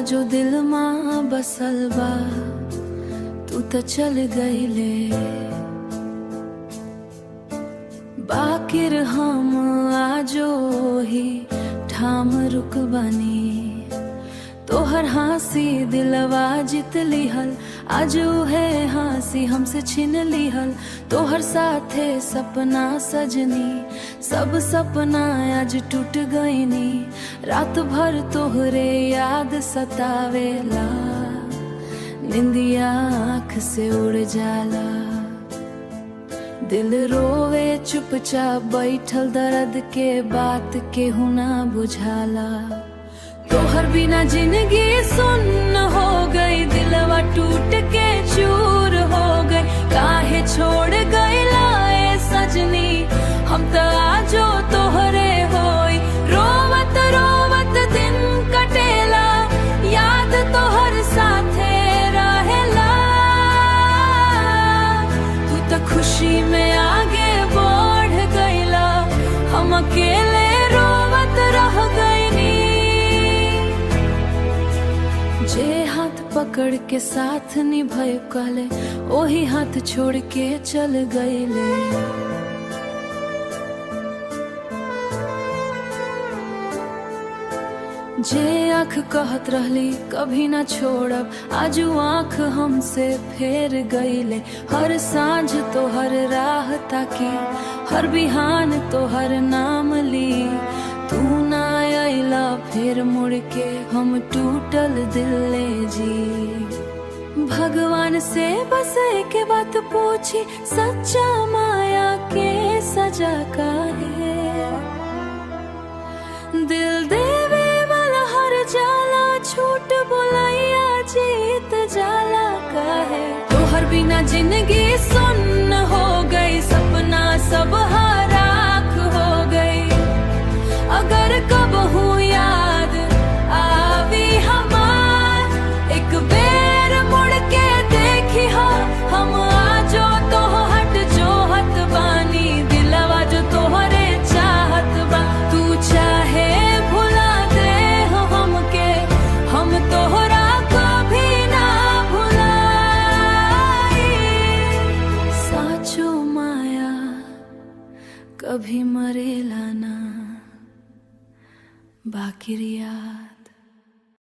जो दिल मां बसल बा तू तो चल गईले, बाकिर हम आजो ही ठाम रुक बनी। तोहर हंसी दिलवा जित लिहल, आज है हंसी हमसे छीन लिहल। तोहर साथे सपना सजनी, सब सपना आज टूट गईनी। रात भर तोहरे याद सतावेला, निंदिया आँख से उड़ जाला। दिल रोवे चुपचाप बैठल, दर्द के बात केहू ना बुझाला। तोहर बिना जिंदगी सुन्न हो गई, दिलवा टूट के चूर हो गई। काहे छोड़ गईला ए सजनी, हम तो आजो तोहरे होई। रोवत रोवत दिन कटेला, याद तोहर साथे रहेला। तू तो खुशी में आगे बढ़ गईला, हम अकेले रोवत रह गईनी। जे हाथ पकड़ के साथ निभाए कहले, ओही हाथ छोड़ के चल गईले। जे आँख कहत रहली कभी ना छोड़ब, आज आँख हमसे फेर गईले। हर सांझ तोहर राह ताकी, हर बिहान तोहर नाम ली। तू ना आइला फिर मुड़ के, हम टूटल दिल ले जी। भगवान से बस एक बात पूछी, सच्चा माया के सजा का है। दिल देवे वाला हर जाला, छूट बुलाइया जीत जाला का है। तोहर बिना जिंदगी सुन्न हो गई, सपना सब राख हो गई। अगर कब हूँ याद आवी हमार, एक बेर मुड़ के देखी हो। हम आजो तो हट जो हत बानी, दिलवा जो तोहरे चाहत बा। तू चाहे भुला दे हो हमके, हम तोहरा कभी ना भुलाई। साचो माया कभी मरेला ना, बाकिर याद